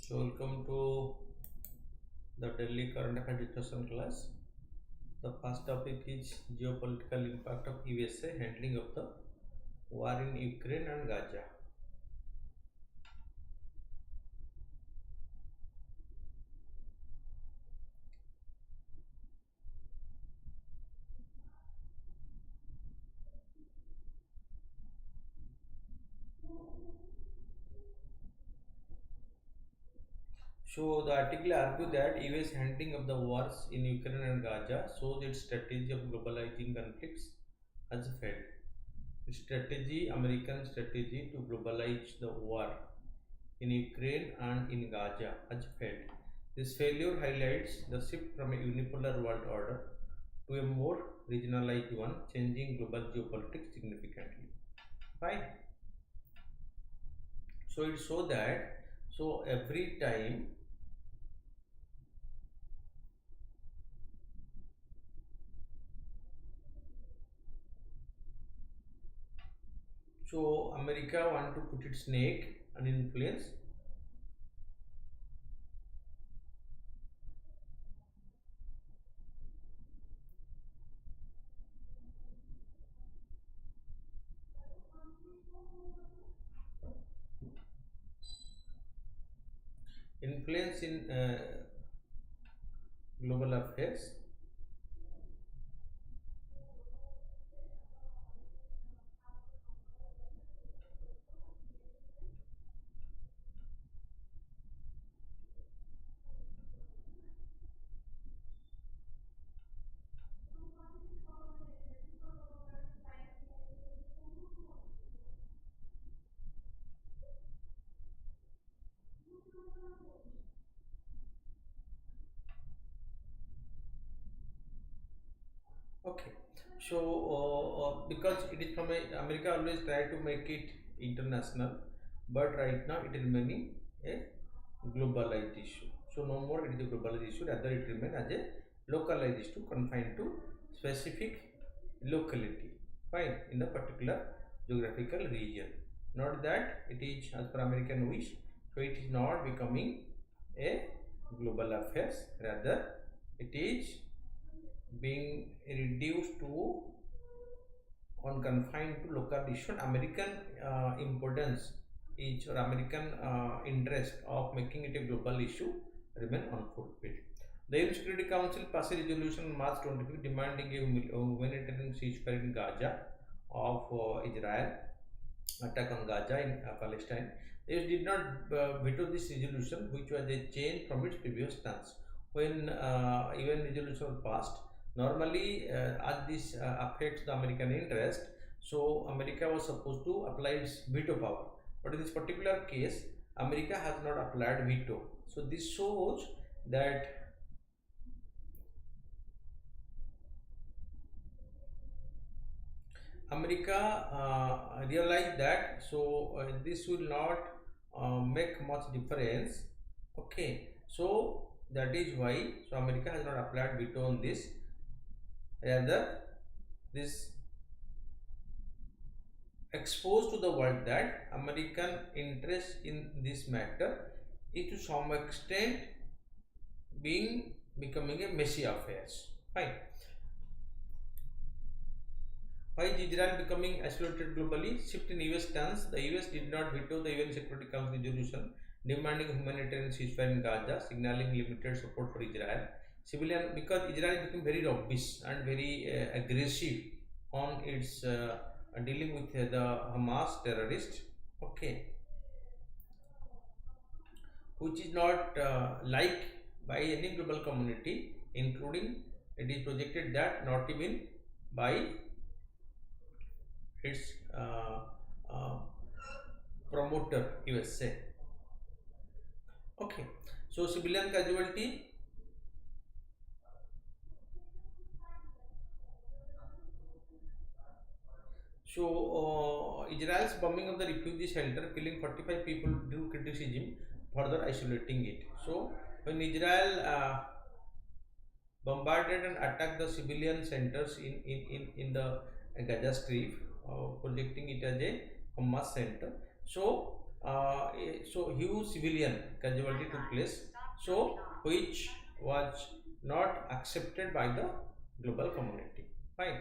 So welcome to the Delhi current affairs discussion class. The first topic is geopolitical impact of USA handling of the war in Ukraine and Gaza. So the article argues that US handling of the wars in Ukraine and Gaza shows its strategy of globalizing conflicts has failed. American strategy to globalize the war in Ukraine and in Gaza has failed. This failure highlights the shift from a unipolar world order to a more regionalized one, changing global geopolitics significantly. Fine. So it shows that every time America want to put its neck and influence. Influence in global affairs. Okay, because it is from America always try to make it international, but right now it is remaining a globalized issue. So no more it is a globalized issue, rather it remains as a localized issue confined to specific locality, fine, in the particular geographical region. Not that it is as per American wish, so it is not becoming a global affairs, rather it is being reduced to on confined to local issue. American importance is or American interest of making it a global issue remain unfulfilled. The UN Security Council passed a resolution on March 25 demanding a humanitarian ceasefire in Gaza of Israel attack on Gaza in Palestine. The US did not veto this resolution, which was a change from its previous stance. When UN resolution was passed, normally as this affects the American interest, so America was supposed to apply its veto power, but in this particular case America has not applied veto. So this shows that America realized that this will not make much difference. Okay, so that is why America has not applied veto on this. Rather, this exposed to the world that American interest in this matter is to some extent becoming a messy affairs. Fine. Why is Israel becoming isolated globally? Shift in US stance. The US did not veto the UN Security Council resolution demanding humanitarian ceasefire in Gaza, signaling limited support for Israel. Civilian, because Israel became very robust and very aggressive on its dealing with the Hamas terrorists. Okay, which is not liked by any global community, including it is projected that not even by its promoter USA. Okay, so civilian casualty. So Israel's bombing of the refugee shelter, killing 45 people, drew criticism, further isolating it. So when Israel bombarded and attacked the civilian centers in the Gaza Strip, projecting it as a Hamas center. So so huge civilian casualty took place, so which was not accepted by the global community. Fine.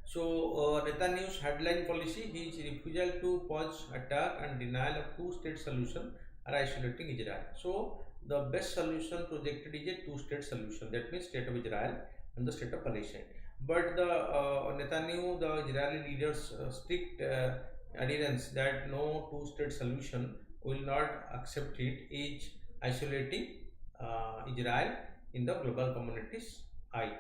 So Netanyahu's headline policy, his refusal to pause attack and denial of two-state solution are isolating Israel. So the best solution projected is a two-state solution. That means state of Israel and the state of Palestine. But the Netanyahu, the Israeli leaders' strict adherence that no two-state solution will not accept it is isolating Israel in the global community's eye.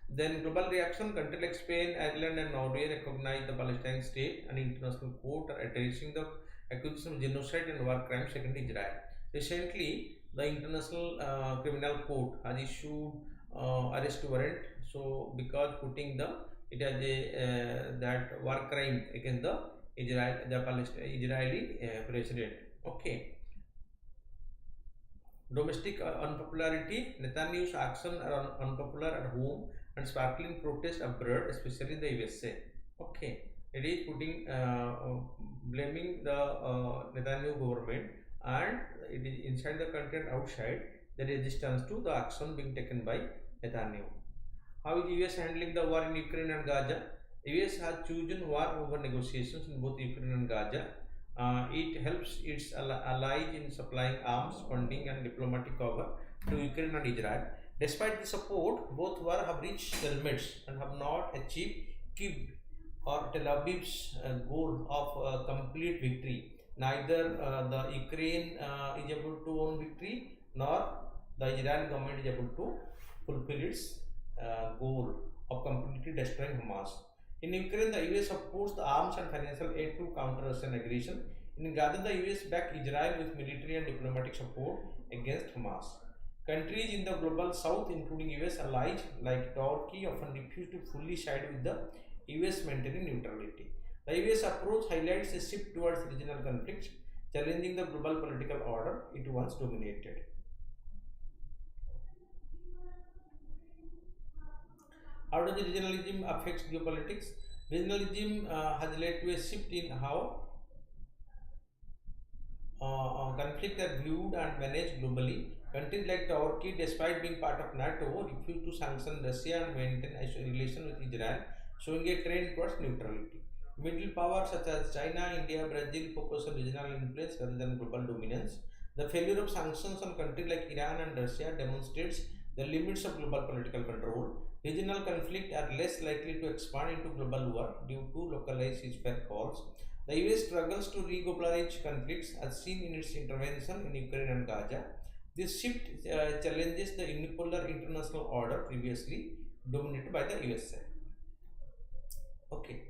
Then global reaction, countries like Spain, Ireland and Norway recognize the Palestine state and international court are addressing the accusation of genocide and war crimes against Israel. Recently, the International Criminal Court has issued arrest warrant. So because putting the it as a that war crime against the Israeli president. Okay. Domestic unpopularity, Netanyahu's actions are unpopular at home and sparkling protest abroad, especially in the USA. Okay, it is putting blaming the Netanyahu government, and it is inside the country and outside the resistance to the action being taken by Netanyahu. How is US handling the war in Ukraine and Gaza? US has chosen war over negotiations in both Ukraine and Gaza. It helps its allies in supplying arms, funding, and diplomatic cover to Ukraine and Israel. Despite the support, both wars have reached stalemates and have not achieved Kyiv or Tel Aviv's goal of complete victory. Neither the Ukraine is able to own victory, nor the Israeli government is able to fulfill its goal of completely destroying Hamas. In Ukraine, the US supports the arms and financial aid to counter Russian aggression. In Gaza, the US backed Israel with military and diplomatic support against Hamas. Countries in the global south, including US allies like Turkey, often refuse to fully side with the US, maintaining neutrality. The US approach highlights a shift towards regional conflicts, challenging the global political order it once dominated. How does the regionalism affect geopolitics? Regionalism has led to a shift in how conflicts are viewed and managed globally. Countries like Turkey, despite being part of NATO, refuse to sanction Russia and maintain relations with Israel, showing a trend towards neutrality. Middle powers such as China, India, Brazil focus on regional influence rather than global dominance. The failure of sanctions on countries like Iran and Russia demonstrates the limits of global political control. Regional conflicts are less likely to expand into global war due to localized ceasefire calls. The US struggles to re-globalize conflicts as seen in its intervention in Ukraine and Gaza. This shift challenges the unipolar international order previously dominated by the USA. Okay.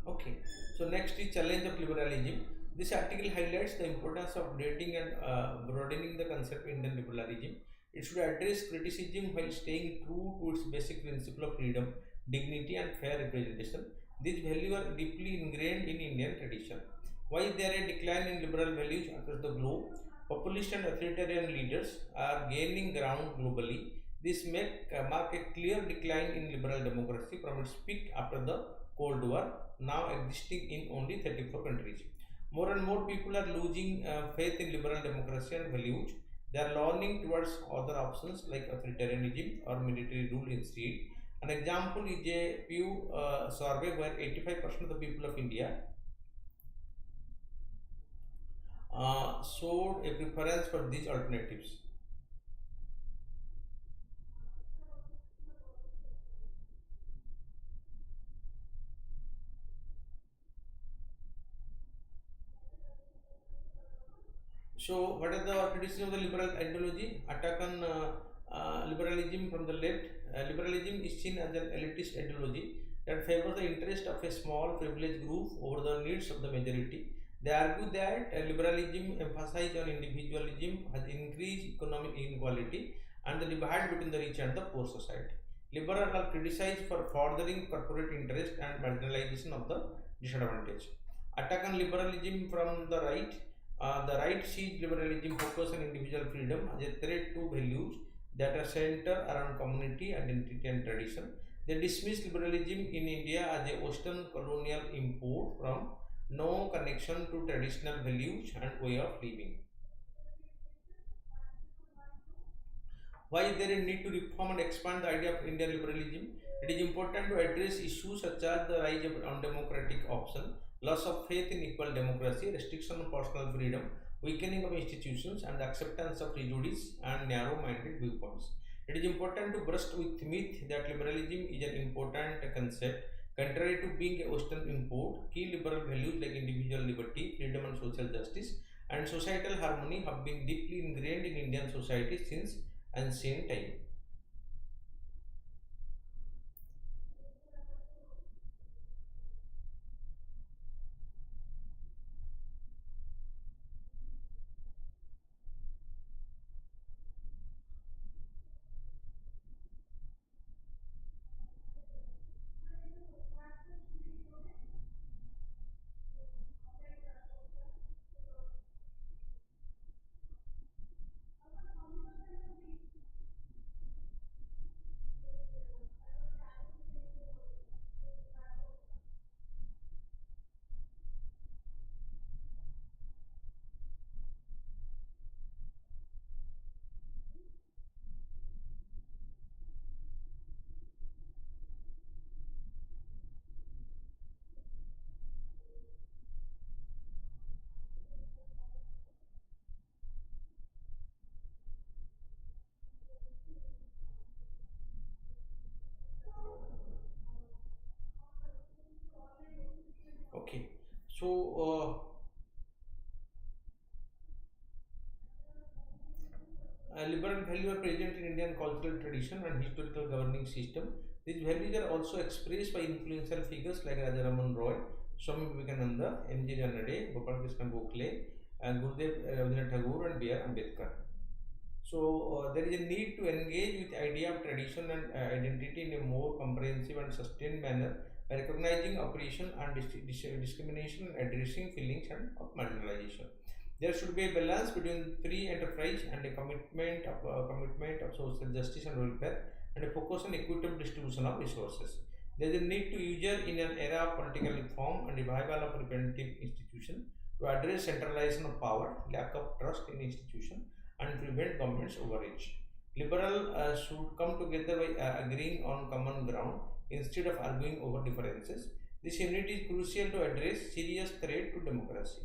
Okay, so next is challenge of liberalism. This article highlights the importance of updating and broadening the concept of Indian liberalism. It should address criticism while staying true to its basic principle of freedom, dignity, and fair representation. These values are deeply ingrained in Indian tradition. Why is there a decline in liberal values across the globe? Populist and authoritarian leaders are gaining ground globally. This mark a clear decline in liberal democracy from its peak after the Cold War, now existing in only 34 countries. More and more people are losing faith in liberal democracy and values. They are leaning towards other options like authoritarianism or military rule instead. An example is a Pew survey where 85% of the people of India showed a preference for these alternatives. So, what is the criticism of the liberal ideology? Attack on liberalism from the left. Liberalism is seen as an elitist ideology that favors the interest of a small privileged group over the needs of the majority. They argue that liberalism emphasizes on individualism has increased economic inequality and the divide between the rich and the poor society. Liberals are criticized for furthering corporate interest and marginalization of the disadvantaged. Attack on liberalism from the right sees liberalism focus on individual freedom as a threat to values that are centered around community, identity, and tradition. They dismiss liberalism in India as a Western colonial import from no connection to traditional values and way of living. Why is there a need to reform and expand the idea of Indian liberalism? It is important to address issues such as the rise of undemocratic option, loss of faith in equal democracy, restriction of personal freedom, weakening of institutions, and the acceptance of prejudice and narrow-minded viewpoints. It is important to burst with myth that liberalism is an important concept. Contrary to being a Western import, key liberal values like individual liberty, freedom and social justice, and societal harmony have been deeply ingrained in Indian society since ancient time. Okay, so liberal values are present in Indian cultural tradition and historical governing system. These values are also expressed by influential figures like Raja Raman Roy, Swami Vivekananda, M.G. Ranade, Gopal Krishna Gokhale, and Gurudev Rabindranath Tagore, and B.R. Ambedkar. So there is a need to engage with the idea of tradition and identity in a more comprehensive and sustained manner by recognizing oppression and discrimination and addressing feelings and of marginalization. There should be a balance between free enterprise and a commitment of social justice and welfare and a focus on equitable distribution of resources. There is a need to usher in an era of political reform and revival of representative institutions to address centralization of power, lack of trust in institutions, and prevent government's overreach. Liberals should come together by agreeing on common ground instead of arguing over differences. This unity is crucial to address serious threat to democracy.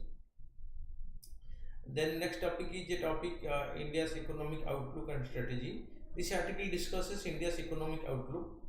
Then next topic is a topic India's economic outlook and strategy. This article discusses India's economic outlook.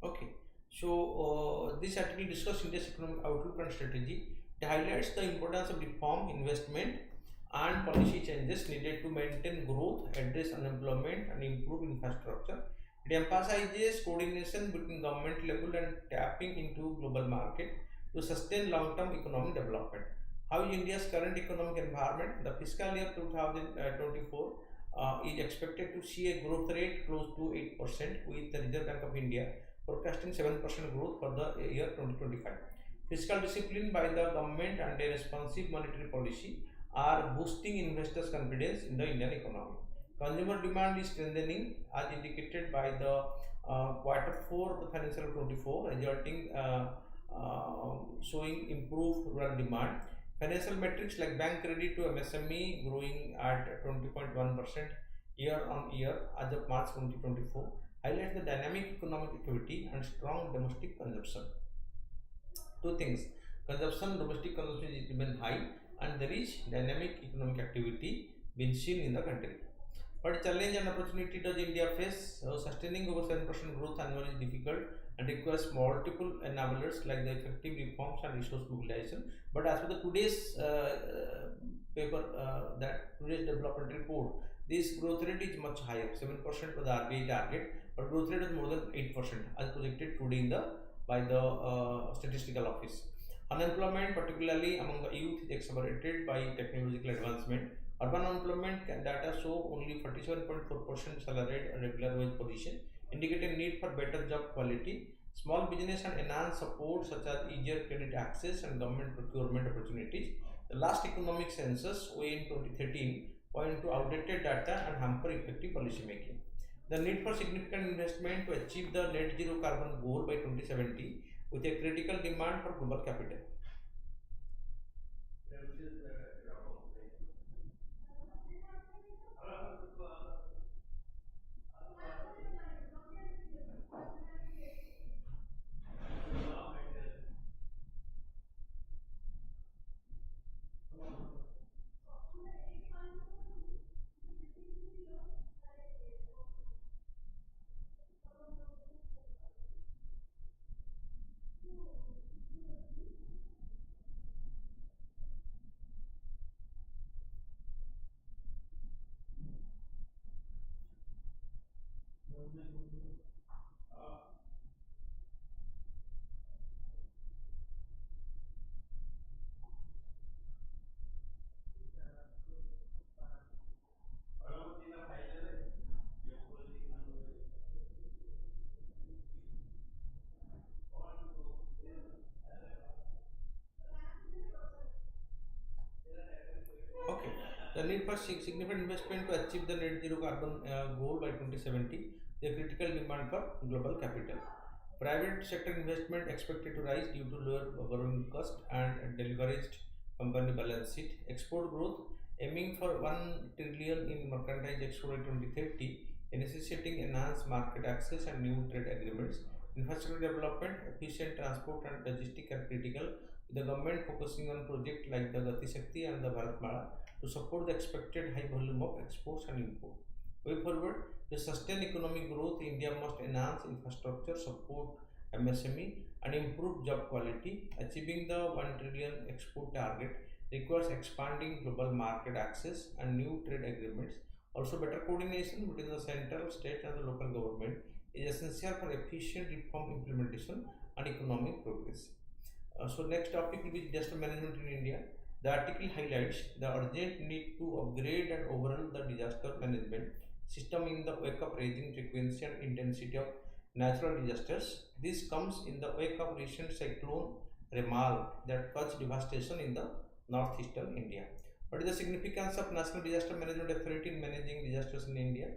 Okay, so this article discusses India's economic outlook and strategy. It highlights the importance of reform, investment, and policy changes needed to maintain growth, address unemployment, and improve infrastructure. It emphasizes coordination between government level and tapping into global market to sustain long-term economic development. How is India's current economic environment? The fiscal year 2024 is expected to see a growth rate close to 8% with the Reserve Bank of India forecasting 7% growth for the year 2025. Fiscal discipline by the government and a responsive monetary policy are boosting investors' confidence in the Indian economy. Consumer demand is strengthening as indicated by the quarter 4 of the financial year 24, resulting showing improved rural demand. Financial metrics like bank credit to MSME growing at 20.1% year on year as of March 2024 highlights the dynamic economic activity and strong domestic consumption. Two things: domestic consumption is remain high, and there is dynamic economic activity being seen in the country. What challenge and opportunity does India face? Sustaining over 7% growth annually is difficult and requires multiple enablers like the effective reforms and resource mobilization. But as per the today's paper, that today's development report, this growth rate is much higher, 7% for the RBI target, but growth rate is more than 8% as projected today in the by the statistical office. Unemployment, particularly among the youth, is accelerated by technological advancement. Urban unemployment data show only 47.4% salaried regular wage position, indicating need for better job quality. Small business and enhanced support such as easier credit access and government procurement opportunities. The last economic census, OAS in 2013, point to outdated data and hamper effective policy making. The need for significant investment to achieve the net zero carbon goal by 2070 with a critical demand for global capital. Okay. The need for significant investment to achieve the net zero carbon goal by 2070, the critical demand for global capital. Private sector investment expected to rise due to lower borrowing cost and deleveraged company balance sheet. Export growth aiming for 1 trillion in mercantile export by 2030, necessitating enhanced market access and new trade agreements. Infrastructure development, efficient transport and logistics are critical, with the government focusing on projects like the Gati Shakti and the Bharatmala to support the expected high volume of exports and import. Way forward, to sustain economic growth, India must enhance infrastructure, support MSME, and improve job quality. Achieving the 1 trillion export target requires expanding global market access and new trade agreements. Also, better coordination between the central, state, and the local government is essential for efficient reform implementation and economic progress. So next topic will be disaster management in India. The article highlights the urgent need to upgrade and overhaul the disaster management system in the wake of rising frequency and intensity of natural disasters. This comes in the wake of recent cyclone Remal that caused devastation in the northeastern India. What is the significance of National Disaster Management Authority in managing disasters in India?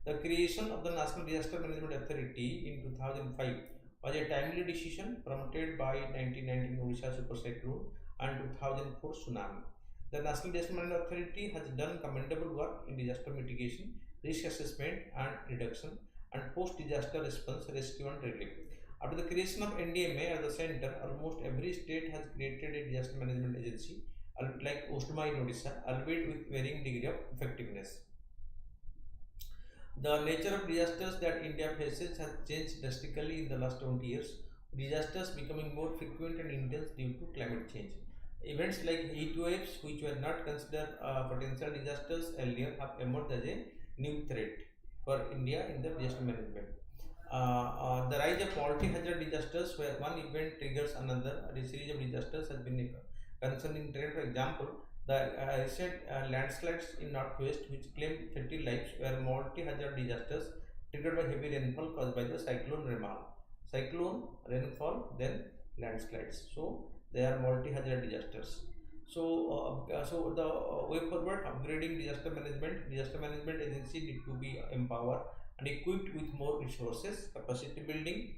The creation of the National Disaster Management Authority in 2005 was a timely decision prompted by 1919 Odisha super cyclone and 2004 tsunami. The National Disaster Management Authority has done commendable work in disaster mitigation, risk assessment and reduction, and post-disaster response, rescue and relief. After the creation of NDMA as the center, almost every state has created a disaster management agency, like Ostma in Odisha, albeit with varying degree of effectiveness. The nature of disasters that India faces has changed drastically in the last 20 years. Disasters becoming more frequent and intense due to climate change. Events like heat waves, which were not considered potential disasters earlier, have emerged as a new threat for India in the disaster management. The rise of multi-hazard disasters, where one event triggers another, a series of disasters has been a concerning trend. For example, the recent landslides in northwest, which claimed 30 lives, were multi-hazard disasters triggered by heavy rainfall caused by the cyclone Remal. Cyclone, rainfall, then landslides. So they are multi-hazard disasters. So the way forward, upgrading disaster management agency need to be empowered and equipped with more resources. Capacity building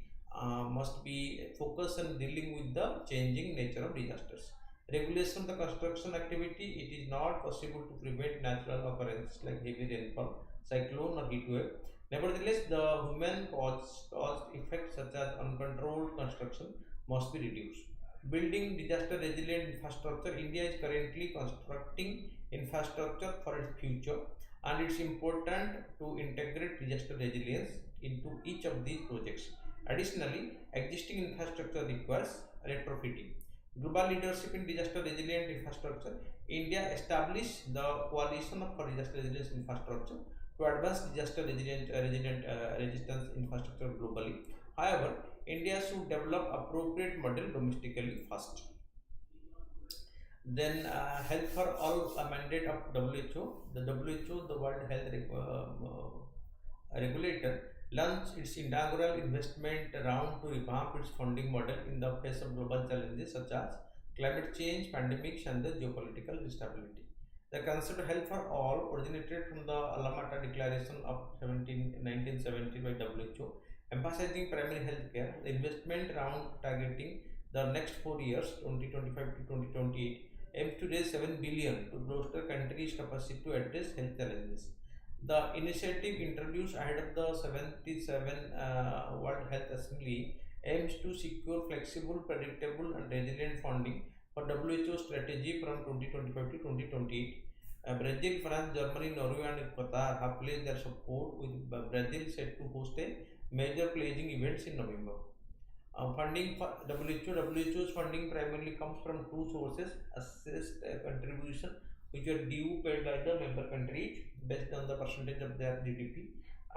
must be focused on dealing with the changing nature of disasters. Regulation of the construction activity, it is not possible to prevent natural occurrences like heavy rainfall, cyclone or heat wave. Nevertheless, the human caused effects such as uncontrolled construction must be reduced. Building disaster resilient infrastructure, India is currently constructing infrastructure for its future, and it's important to integrate disaster resilience into each of these projects. Additionally, existing infrastructure requires retrofitting. Global leadership in disaster resilient infrastructure, India established the Coalition for Disaster Resilience Infrastructure to advance disaster resistance infrastructure globally. However, India should develop appropriate model domestically first. Then health for all, a mandate of WHO. The WHO, the World Health regulator, launched its inaugural investment round to revamp its funding model in the face of global challenges such as climate change, pandemics, and the geopolitical instability. The concept of health for all originated from the Alamata Declaration of 1970 by WHO, emphasizing primary health care. The investment round targeting the next 4 years, 2025 to 2028, aims to raise 7 billion to bolster countries' capacity to address health challenges. The initiative, introduced ahead of the 77 World Health Assembly, aims to secure flexible, predictable, and resilient funding for WHO strategy from 2025 to 2028. Brazil, France, Germany, Norway, and Qatar have pledged their support, with Brazil set to host a major pledging events in November. Funding for WHO's funding primarily comes from two sources: assessed contribution, which are due paid by the member countries based on the percentage of their GDP,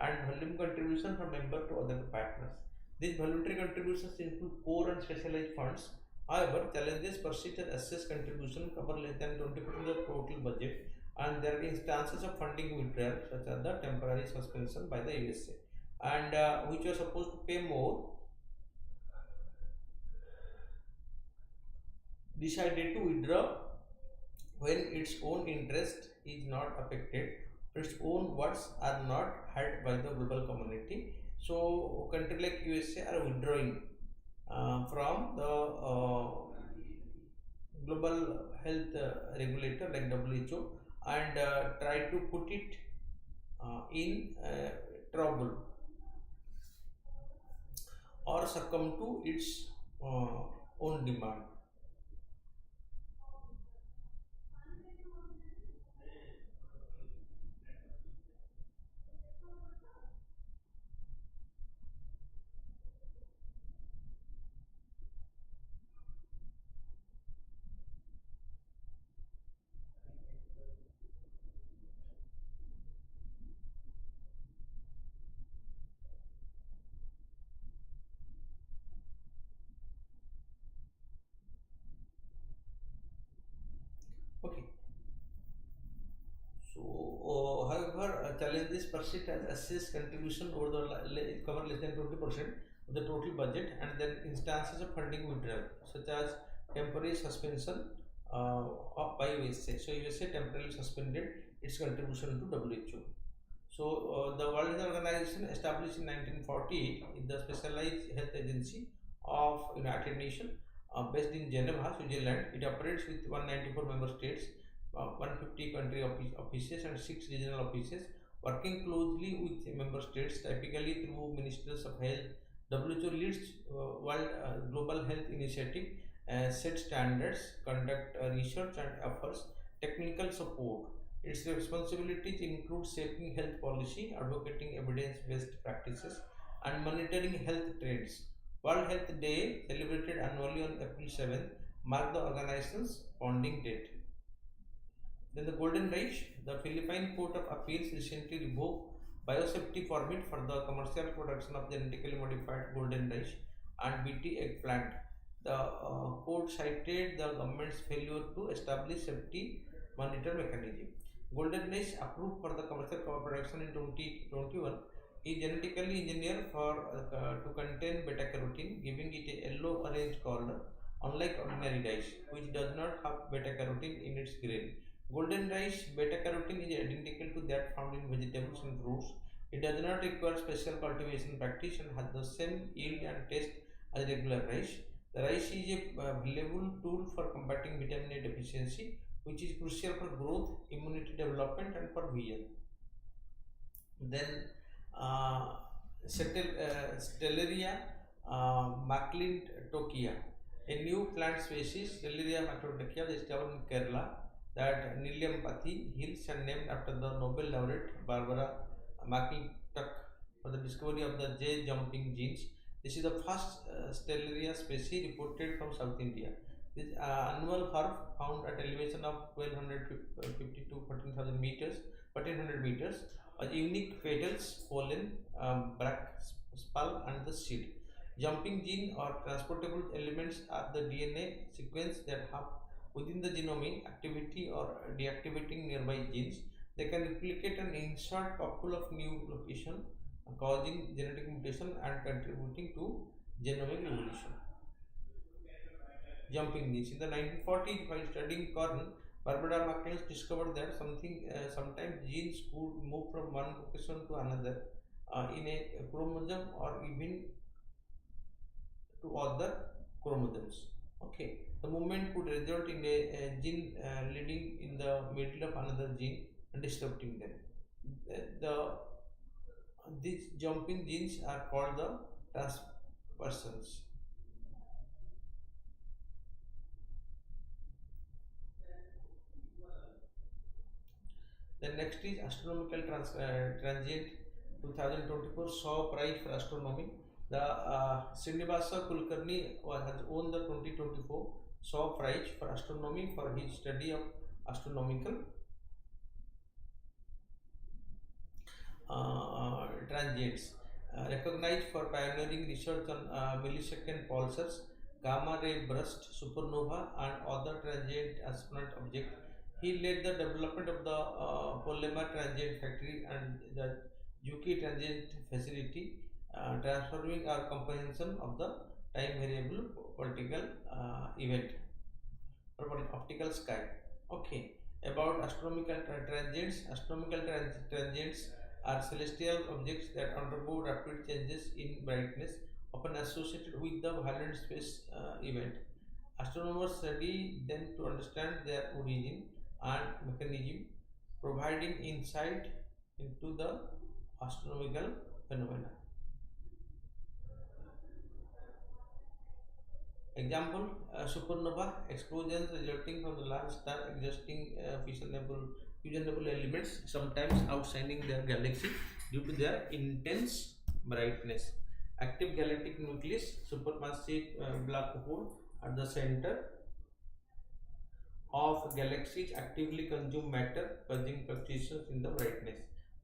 and volume contribution from member to other partners. These voluntary contributions include core and specialized funds. However, challenges persist as assessed contribution cover less than 20% of total budget, and there are instances of funding withdrawal, such as the temporary suspension by the USA, and which are supposed to pay more, decided to withdraw when its own interest is not affected, its own words are not heard by the global community. So, country like USA are withdrawing from the global health regulator like WHO, and try to put it in trouble or succumb to its uh, own demand. Okay. So, however, challenges persist as assessed contribution over the cover less than 20% of the total budget, and then instances of funding withdrawal, such as temporary suspension by USA. So, USA temporarily suspended its contribution to WHO. So, the World Health Organization, established in 1948, is the specialized health agency of United Nations, based in Geneva, Switzerland. It operates with 194 member states, 150 country offices, and 6 regional offices, working closely with member states, typically through ministers of health. WHO leads World Global Health Initiative, set standards, conduct research, and offers technical support. Its responsibilities include shaping health policy, advocating evidence-based practices, and monitoring health trends. World Health Day, celebrated annually on April 7th, marked the organization's founding date. Then the Golden Rice, the Philippine Court of Appeals recently revoked biosafety permit for the commercial production of genetically modified golden rice and BT eggplant. The court cited the government's failure to establish safety monitor mechanism. Golden rice, approved for the commercial production in 2021, is genetically engineered to contain beta carotene, giving it a yellow-orange color, unlike ordinary rice, which does not have beta carotene in its grain. Golden rice beta carotene is identical to that found in vegetables and fruits. It does not require special cultivation practice and has the same yield and taste as regular rice. The rice is a valuable tool for combating vitamin A deficiency, which is crucial for growth, immunity development, and for vision. Then uh, Stellaria maclintokia, a new plant species, Stellaria maclintokia, is discovered in Kerala, that Niliampathy hills and named after the Nobel laureate Barbara McClintock for the discovery of the J jumping genes. This is the first Stellaria species reported from South India. This annual herb found at elevation of 1250 to 14,000 meters, 1400 meters, a unique petals, pollen, bracts, spal, and the seed. Jumping gene or transportable elements are the DNA sequence that have within the genome activity or deactivating nearby genes. They can replicate and insert couple of new location, causing genetic mutation and contributing to genomic evolution. Jumping genes. In the 1940s, while studying corn, Barbara McClintock discovered that sometimes genes could move from one location to another in a chromosome or even to other chromosomes. Okay, the movement could result in a gene leading in the middle of another gene and disrupting them. The these jumping genes are called the transpersons. Then next is astronomical transient 2024 saw prize for astronomy. The Srinivasa Kulkarni has won the 2024 saw prize for astronomy for his study of astronomical transients. Recognized for pioneering research on millisecond pulsars, gamma ray burst, supernova, and other transient astronaut objects. He led the development of the polymer transient factory and the Juki transient facility, transforming our comprehension of the time variable political event or optical sky. Okay, about astronomical transients. Astronomical transients are celestial objects that undergo rapid changes in brightness, often associated with the violent space event. Astronomers study them to understand their origin and mechanism, providing insight into the astronomical phenomena. Example, supernova explosions resulting from the large star exhausting fusionable elements, sometimes outshining their galaxy due to their intense brightness. Active galactic nucleus, supermassive black hole at the center of galaxies actively consume matter, causing fluctuations in the brightness.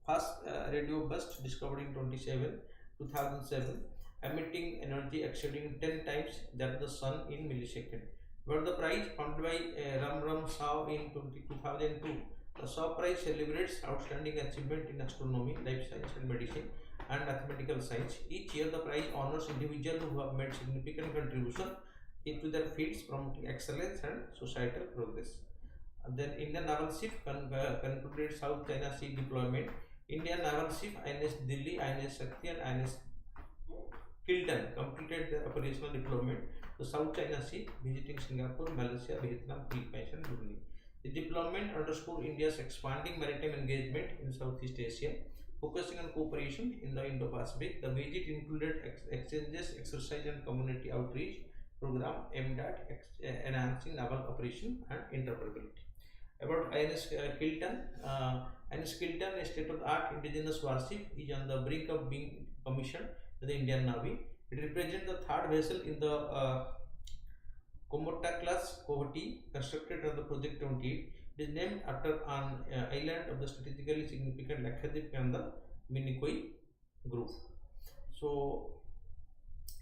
First radio burst discovered in 2007, emitting energy exceeding 10 times that of the sun in milliseconds. Were the prize founded by Ram Ram Shaw in 2002. The Shaw Prize celebrates outstanding achievement in astronomy, life science and medicine, and mathematical science. Each year, the prize honors individuals who have made significant contribution into their fields, promoting excellence and societal progress. And then Indian naval ship concluded South China Sea deployment. Indian naval ship INS Delhi, INS Shakti, and INS Kilton completed their operational deployment to South China Sea, visiting Singapore, Malaysia, Vietnam, Philippines, and Brunei. The deployment underscored India's expanding maritime engagement in Southeast Asia, focusing on cooperation in the Indo-Pacific. The visit included exchanges, exercise, and community outreach program aimed at enhancing naval operation and interoperability. About INS Kilton, INS Kilton, a state-of-the-art indigenous warship, is on the brink of being commissioned to the Indian Navy. It represents the third vessel in the Komota class Cohoti, constructed on the Project 28. It is named after an island of the strategically significant Lakshadweep and the Minicoy group. So,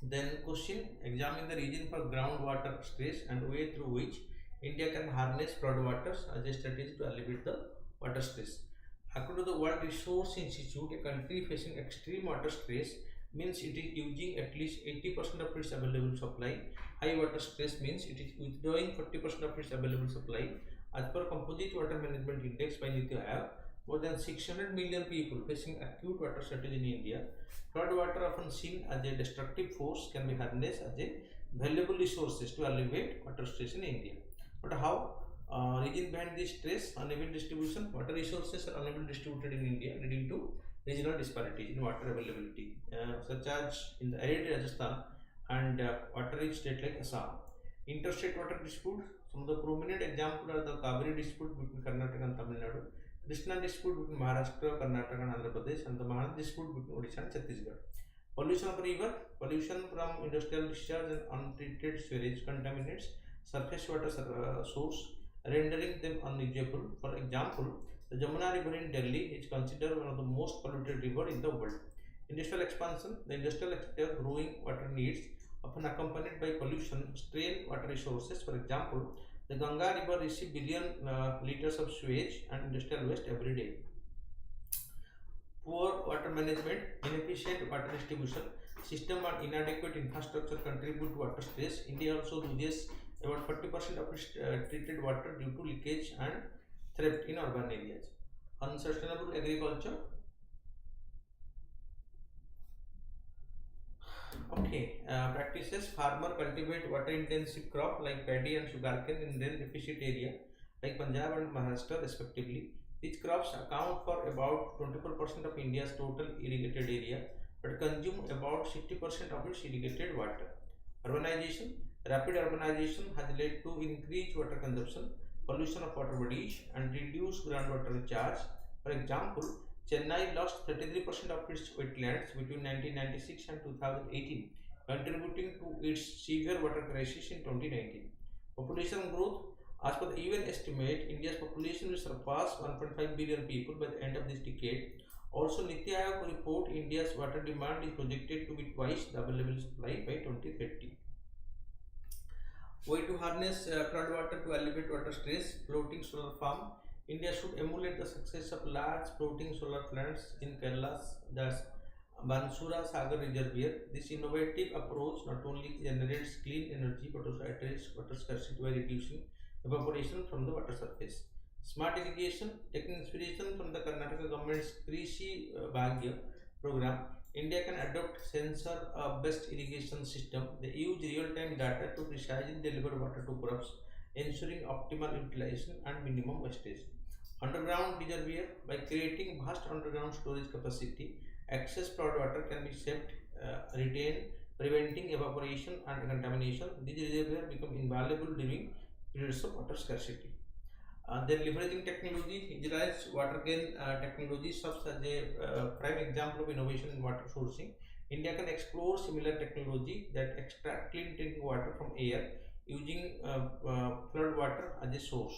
then question, examine the region for groundwater stress and way through which India can harness floodwaters as a strategy to alleviate the water stress. According to the World Resource Institute, a country facing extreme water stress means it is using at least 80% of its available supply. High water stress means it is withdrawing 40% of its available supply. As per Composite Water Management Index by Niti Aayog, more than 600 million people facing acute water shortage in India. Flood water, often seen as a destructive force, can be harnessed as a valuable resources to alleviate water stress in India. But how? Reason behind this stress, uneven distribution. Water resources are uneven distributed in India, leading to regional disparities in water availability, such as in the arid Rajasthan and water-rich state like Assam. Interstate water dispute. Some of the prominent examples are the Kaveri dispute between Karnataka and Tamil Nadu, Krishna dispute between Maharashtra, Karnataka and Andhra Pradesh, and the Mahanadi dispute between Odisha and Chhattisgarh. Pollution of river. Pollution from industrial discharge and untreated sewage contaminates surface water source, rendering them unusable. For example, the Jamuna River in Delhi is considered one of the most polluted river in the world. Industrial expansion. The industrial sector growing water needs, often accompanied by pollution, strain water resources. For example, the Ganga River receives billion liters of sewage and industrial waste every day. Poor water management, inefficient water distribution system and inadequate infrastructure contribute to water stress. India also loses about 40% of its treated water due to leakage and theft in urban areas. Unsustainable agriculture. Practices. Farmer cultivate water intensive crop like paddy and sugarcane in rain deficit area like Punjab and Maharashtra respectively. These crops account for about 24% of India's total irrigated area but consume about 60% of its irrigated water. Urbanization. Rapid urbanization has led to increased water consumption, pollution of water bodies, and reduced groundwater recharge. For example, Chennai lost 33% of its wetlands between 1996 and 2018, contributing to its severe water crisis in 2019. Population growth. As per the UN estimate, India's population will surpass 1.5 billion people by the end of this decade. Also, Niti Aayog report India's water demand is projected to be twice the available supply by 2030. Way to harness flood water to alleviate water stress. Floating solar farm. India should emulate the success of large floating solar plants in Kerala's Bansura Sagar Reservoir. This innovative approach not only generates clean energy but also addresses water scarcity by reducing evaporation from the water surface. Smart irrigation. Taking inspiration from the Karnataka government's Krishi Bhagya program, India can adopt sensor-based irrigation system. They use real-time data to precisely deliver water to crops, ensuring optimal utilization and minimum wastage. Underground reservoir. By creating vast underground storage capacity, excess flood water can be saved, retained, preventing evaporation and contamination. These reservoirs become invaluable during periods of water scarcity. Then leveraging technology. Israel's water gain technology serves as a prime example of innovation in water sourcing. India can explore similar technology that extract clean drinking water from air using flood water as a source.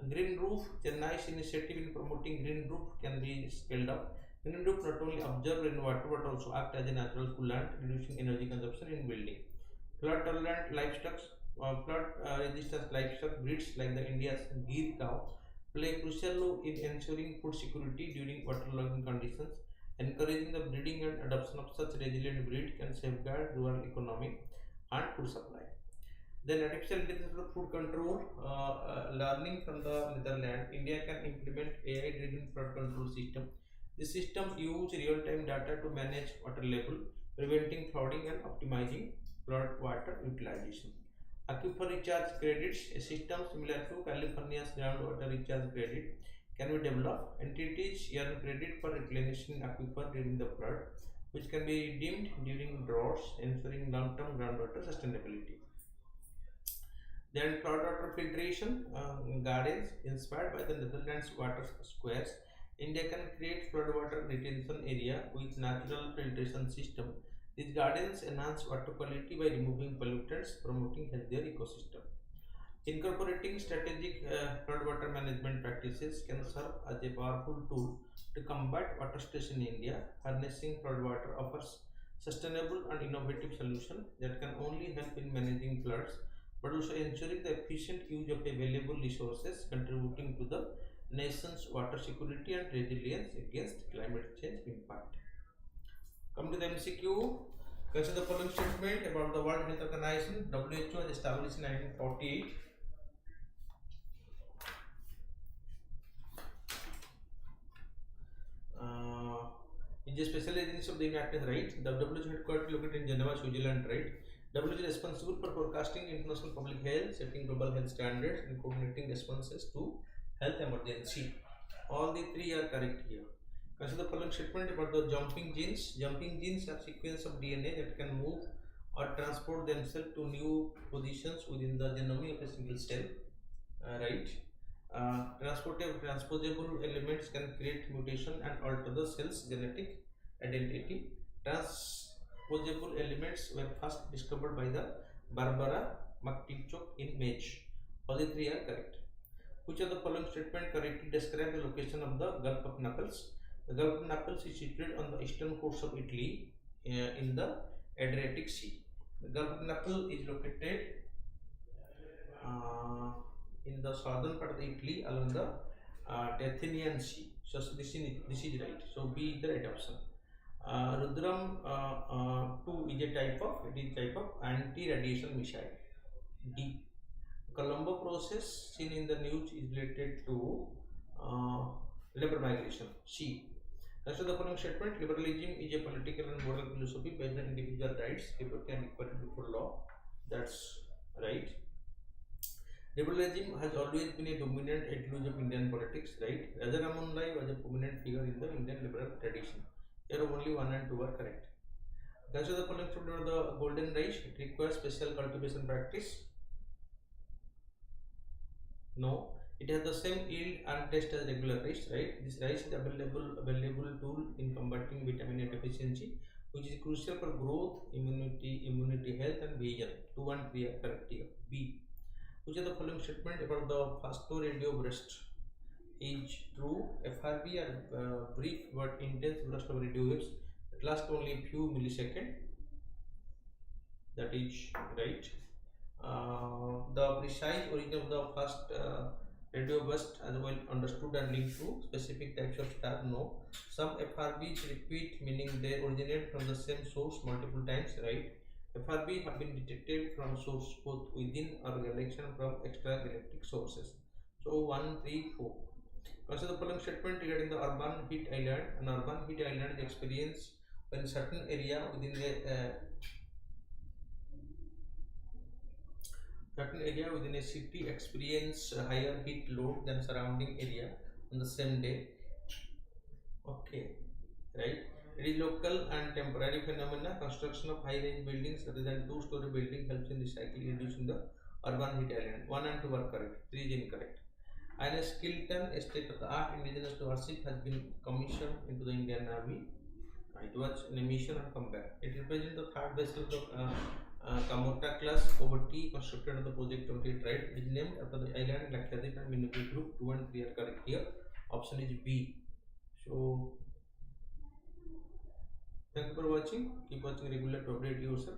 Green roof. Chennai's initiative in promoting green roof can be scaled up. Green roof not only absorb rainwater but also act as a natural coolant, reducing energy consumption in building. Flood tolerant livestock. Flood resistant livestock breeds like the India's Gir cow play a crucial role in ensuring food security during waterlogging conditions. Encouraging the breeding and adoption of such resilient breed can safeguard rural economy and food supply. Then artificial intelligence for food control. Learning from the Netherlands, India can implement AI-driven flood control system. This system uses real-time data to manage water level, preventing flooding and optimizing flood water utilization. Aquifer recharge credits, a system similar to California's groundwater recharge credit, can be developed. Entities earn credit for replenishing aquifer during the flood, which can be redeemed during droughts, ensuring long-term groundwater sustainability. Then flood water filtration gardens. Inspired by the Netherlands water squares, India can create flood water retention area with natural filtration system. These gardens enhance water quality by removing pollutants, promoting healthier ecosystem. Incorporating strategic floodwater management practices can serve as a powerful tool to combat water stress in India. Harnessing floodwater offers sustainable and innovative solutions that can only help in managing floods, but also ensuring the efficient use of available resources, contributing to the nation's water security and resilience against climate change impact. Come to the MCQ. Consider the following statement about the World Health Organization. WHO was established in 1948. It's a special agency of the United States, right? The WHO headquarters located in Geneva, Switzerland, right? WHO is responsible for forecasting international public health, setting global health standards, and coordinating responses to health emergency. All the three are correct here. Consider the following statement about the jumping genes. Jumping genes are sequence of DNA that can move or transport themselves to new positions within the genome of a single cell. Right. Transposable elements can create mutation and alter the cell's genetic identity. Transposable elements were first discovered by the Barbara McClintock in March. All the three are correct. Which of the following statement correctly describe the location of the Gulf of Naples? The Gulf of Naples is situated on the eastern coast of Italy in the Adriatic Sea. The Gulf of Naples is located in the southern part of Italy along the Athenian Sea. So this is right. So B is the right option. Rudram 2 is a type of anti-radiation missile. D. Colombo process seen in the news is related to labor migration. C. Consider the following statement: liberalism is a political and moral philosophy based on individual rights, liberty, and equality before law. That's right. Liberalism has always been a dominant ideology of Indian politics, right? Raja Raman Rai was a prominent figure in the Indian liberal tradition. Here only 1 and 2 are correct. Consider the following statement of the golden rice. It requires special cultivation practice. No. It has the same yield and taste as regular rice, right? This rice is available tool in combating vitamin A deficiency, which is crucial for growth, immunity health, and vision. 2 and 3 are correct here. B. Which of the following statement about the phosphoradio burst is true? FRB are brief but intense burst of radio waves that last only a few milliseconds. That is right. The precise origin of the first radio burst as well understood and linked to specific types of star. No. Some FRBs repeat, meaning they originate from the same source multiple times, right? FRB have been detected from source both within or galaxy and from extragalactic sources. So 1, 3, 4. Consider the following statement regarding the urban heat island. An urban heat island is experienced when certain area within a city experience higher heat load than surrounding area on the same day. Okay, right. It is local and temporary phenomena. Construction of high-rise buildings rather than two-story building helps in recycling, reducing the urban heat island. 1 and 2 are correct. 3 is incorrect. And a Skeleton, a state-of-the-art indigenous warship, has been commissioned into the Indian Navy. It was in a mission and come back. It represents the third vessel of Kamorta class over T constructed on the project 28, right? It is named after the island Lakshadweep and Minicoy group. 2 and 3 are correct here. Option is B. So thank you for watching. Keep watching regular to update yourself.